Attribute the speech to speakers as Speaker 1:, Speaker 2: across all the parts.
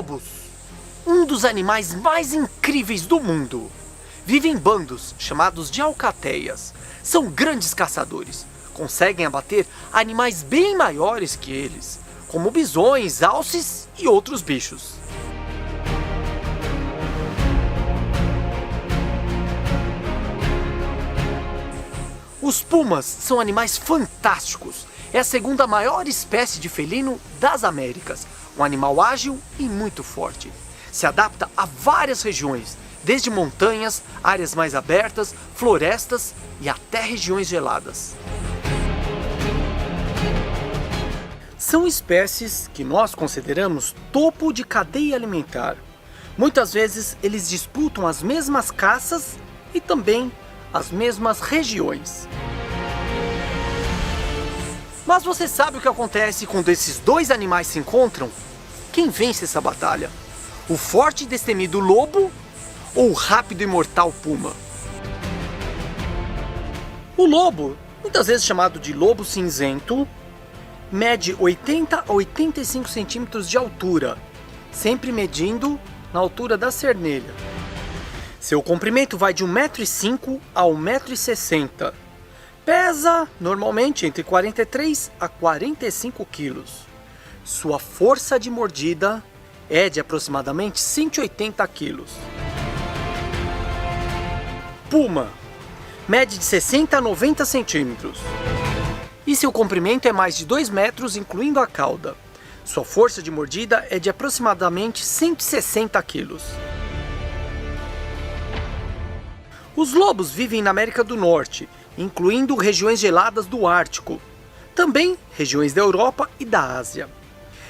Speaker 1: Lobos, um dos animais mais incríveis do mundo. Vivem em bandos chamados de alcateias. São grandes caçadores. Conseguem abater animais bem maiores que eles, como bisões, alces e outros bichos. Os pumas são animais fantásticos. É a segunda maior espécie de felino das Américas. Um animal ágil e muito forte. Se adapta a várias regiões, desde montanhas, áreas mais abertas, florestas e até regiões geladas. São espécies que nós consideramos topo de cadeia alimentar. Muitas vezes eles disputam as mesmas caças e também as mesmas regiões. Mas você sabe o que acontece quando esses dois animais se encontram? Quem vence essa batalha? O forte e destemido lobo ou o rápido e mortal puma? O lobo, muitas vezes chamado de lobo cinzento, mede 80 a 85 centímetros de altura, sempre medindo na altura da cernelha. Seu comprimento vai de 1,5 m a 1,60 m. Pesa normalmente entre 43 a 45 kg. Sua força de mordida é de aproximadamente 180 kg. Puma mede de 60 a 90 centímetros. E seu comprimento é mais de 2 metros, incluindo a cauda. Sua força de mordida é de aproximadamente 160 kg. Os lobos vivem na América do Norte, incluindo regiões geladas do Ártico, também regiões da Europa e da Ásia.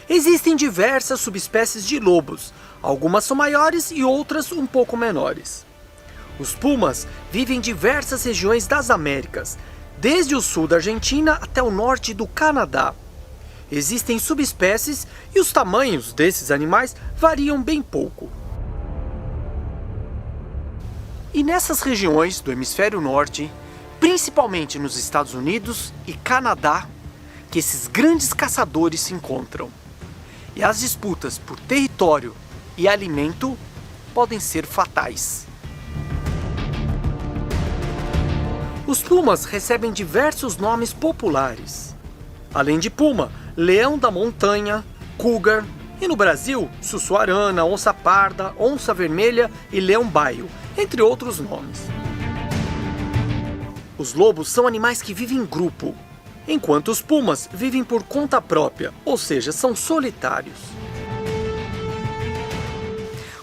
Speaker 1: Existem diversas subespécies de lobos, algumas são maiores e outras um pouco menores. Os pumas vivem em diversas regiões das Américas, desde o sul da Argentina até o norte do Canadá. Existem subespécies e os tamanhos desses animais variam bem pouco. E nessas regiões do hemisfério norte, principalmente nos Estados Unidos e Canadá, que esses grandes caçadores se encontram. E as disputas por território e alimento podem ser fatais. Os pumas recebem diversos nomes populares. Além de puma, leão da montanha, cougar e no Brasil, sussuarana, onça parda, onça vermelha e leão-baio, entre outros nomes. Os lobos são animais que vivem em grupo, enquanto os pumas vivem por conta própria, ou seja, são solitários.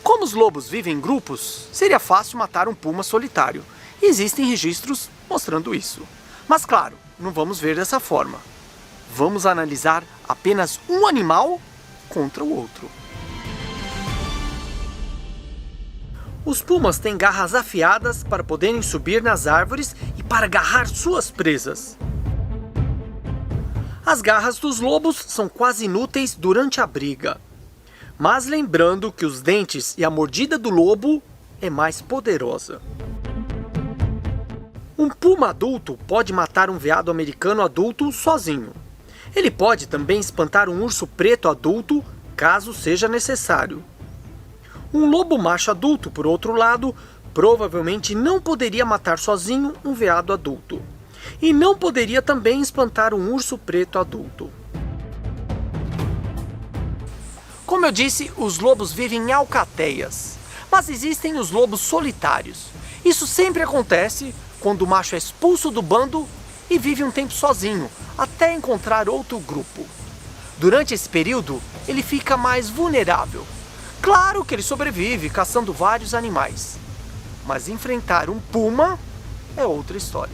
Speaker 1: Como os lobos vivem em grupos, seria fácil matar um puma solitário. E existem registros mostrando isso. Mas claro, não vamos ver dessa forma. Vamos analisar apenas um animal contra o outro. Os pumas têm garras afiadas para poderem subir nas árvores e para agarrar suas presas. As garras dos lobos são quase inúteis durante a briga. Mas lembrando que os dentes e a mordida do lobo é mais poderosa. Um puma adulto pode matar um veado americano adulto sozinho. Ele pode também espantar um urso preto adulto, caso seja necessário. Um lobo macho adulto, por outro lado, provavelmente não poderia matar sozinho um veado adulto. E não poderia também espantar um urso preto adulto. Como eu disse, os lobos vivem em alcateias. Mas existem os lobos solitários. Isso sempre acontece quando o macho é expulso do bando e vive um tempo sozinho, até encontrar outro grupo. Durante esse período, ele fica mais vulnerável. Claro que ele sobrevive caçando vários animais, mas enfrentar um puma é outra história.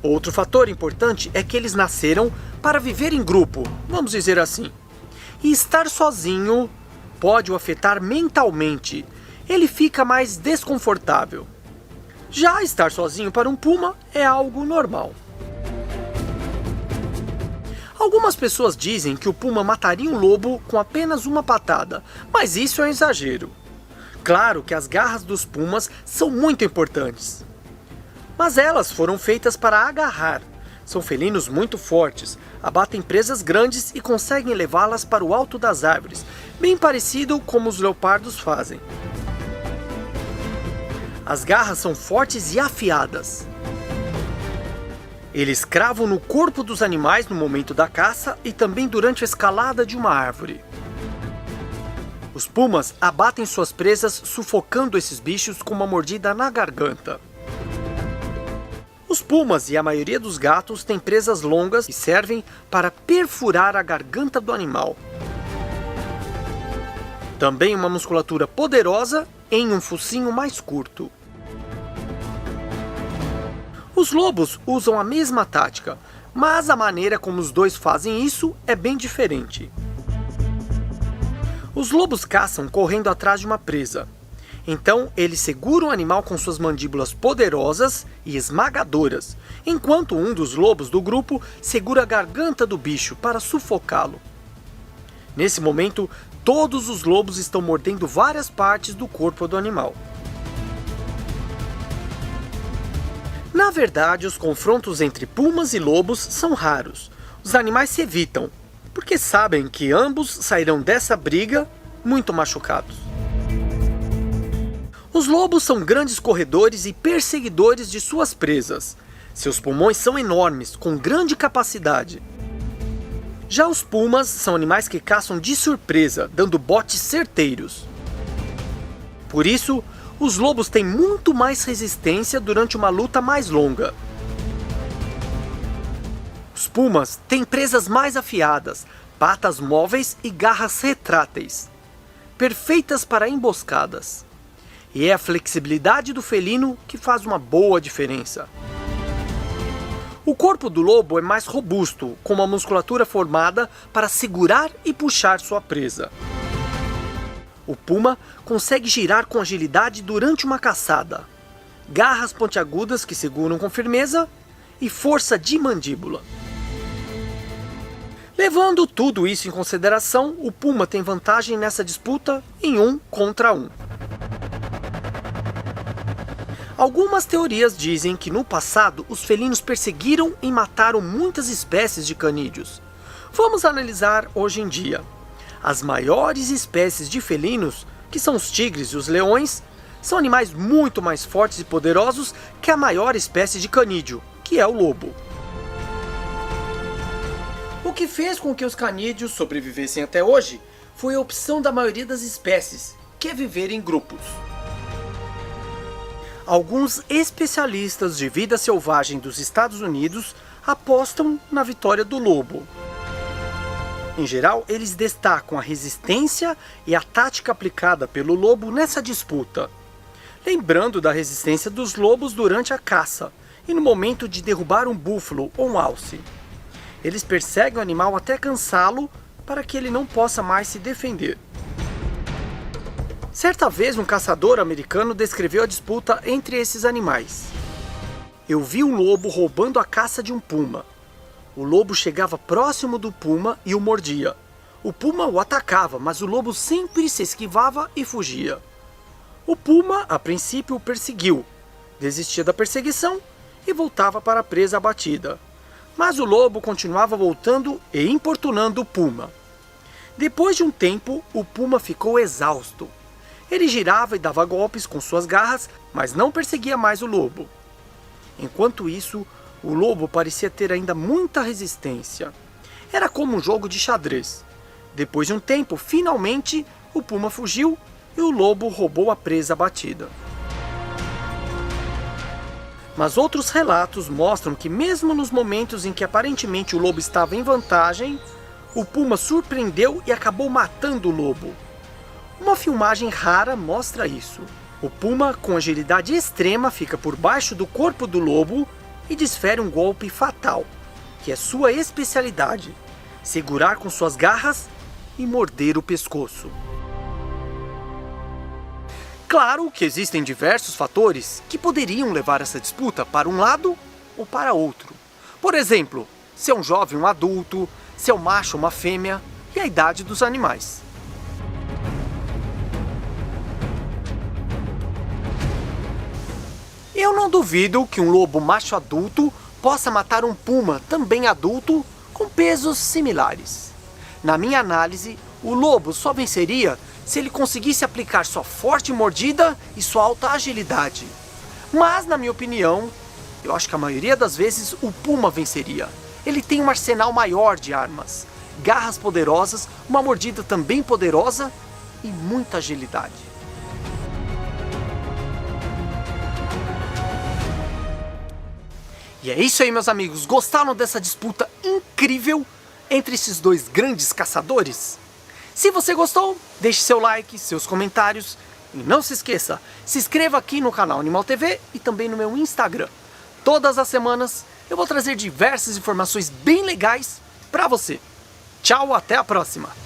Speaker 1: Outro fator importante é que eles nasceram para viver em grupo, vamos dizer assim. E estar sozinho pode o afetar mentalmente. Ele fica mais desconfortável. Já estar sozinho para um puma é algo normal. Algumas pessoas dizem que o puma mataria um lobo com apenas uma patada, mas isso é um exagero. Claro que as garras dos pumas são muito importantes, mas elas foram feitas para agarrar, São felinos muito fortes, abatem presas grandes e conseguem levá-las para o alto das árvores, bem parecido como os leopardos fazem. As garras são fortes e afiadas. Eles cravam no corpo dos animais no momento da caça e também durante a escalada de uma árvore. Os pumas abatem suas presas sufocando esses bichos com uma mordida na garganta. Os pumas e a maioria dos gatos têm presas longas que servem para perfurar a garganta do animal. Também uma musculatura poderosa em um focinho mais curto. Os lobos usam a mesma tática, mas a maneira como os dois fazem isso é bem diferente. Os lobos caçam correndo atrás de uma presa. Então, eles seguram o animal com suas mandíbulas poderosas e esmagadoras, enquanto um dos lobos do grupo segura a garganta do bicho para sufocá-lo. Nesse momento, todos os lobos estão mordendo várias partes do corpo do animal. Na verdade, os confrontos entre pumas e lobos são raros. Os animais se evitam, porque sabem que ambos sairão dessa briga muito machucados. Os lobos são grandes corredores e perseguidores de suas presas. Seus pulmões são enormes, com grande capacidade. Já os pumas são animais que caçam de surpresa, dando botes certeiros. Por isso, os lobos têm muito mais resistência durante uma luta mais longa. Os pumas têm presas mais afiadas, patas móveis e garras retráteis, perfeitas para emboscadas. E é a flexibilidade do felino que faz uma boa diferença. O corpo do lobo é mais robusto, com uma musculatura formada para segurar e puxar sua presa. O puma consegue girar com agilidade durante uma caçada, garras pontiagudas que seguram com firmeza e força de mandíbula. Levando tudo isso em consideração, o puma tem vantagem nessa disputa em 1 contra 1. Algumas teorias dizem que no passado os felinos perseguiram e mataram muitas espécies de canídeos. Vamos analisar hoje em dia. As maiores espécies de felinos, que são os tigres e os leões, são animais muito mais fortes e poderosos que a maior espécie de canídeo, que é o lobo. O que fez com que os canídeos sobrevivessem até hoje foi a opção da maioria das espécies, que é viver em grupos. Alguns especialistas de vida selvagem dos Estados Unidos apostam na vitória do lobo. Em geral, eles destacam a resistência e a tática aplicada pelo lobo nessa disputa, lembrando da resistência dos lobos durante a caça e no momento de derrubar um búfalo ou um alce. Eles perseguem o animal até cansá-lo para que ele não possa mais se defender. Certa vez, um caçador americano descreveu a disputa entre esses animais. Eu vi um lobo roubando a caça de um puma. O lobo chegava próximo do puma e o mordia. O puma o atacava, mas o lobo sempre se esquivava e fugia. O puma, a princípio, o perseguiu, desistia da perseguição e voltava para a presa abatida. Mas o lobo continuava voltando e importunando o puma. Depois de um tempo, o puma ficou exausto. Ele girava e dava golpes com suas garras, mas não perseguia mais o lobo. Enquanto isso, o lobo parecia ter ainda muita resistência. Era como um jogo de xadrez. Depois de um tempo, finalmente, o puma fugiu e o lobo roubou a presa abatida. Mas outros relatos mostram que mesmo nos momentos em que aparentemente o lobo estava em vantagem, o puma surpreendeu e acabou matando o lobo. Uma filmagem rara mostra isso. O puma, com agilidade extrema, fica por baixo do corpo do lobo e desfere um golpe fatal, que é sua especialidade: segurar com suas garras e morder o pescoço. Claro que existem diversos fatores que poderiam levar essa disputa para um lado ou para outro. Por exemplo, se é um jovem ou um adulto, se é um macho ou uma fêmea e a idade dos animais. Eu não duvido que um lobo macho adulto possa matar um puma, também adulto, com pesos similares. Na minha análise, o lobo só venceria se ele conseguisse aplicar sua forte mordida e sua alta agilidade. Mas, na minha opinião, eu acho que a maioria das vezes o puma venceria. Ele tem um arsenal maior de armas, garras poderosas, uma mordida também poderosa e muita agilidade. E é isso aí, meus amigos. Gostaram dessa disputa incrível entre esses dois grandes caçadores? Se você gostou, deixe seu like, seus comentários e não se esqueça, se inscreva aqui no canal Animal TV e também no meu Instagram. Todas as semanas eu vou trazer diversas informações bem legais para você. Tchau, até a próxima!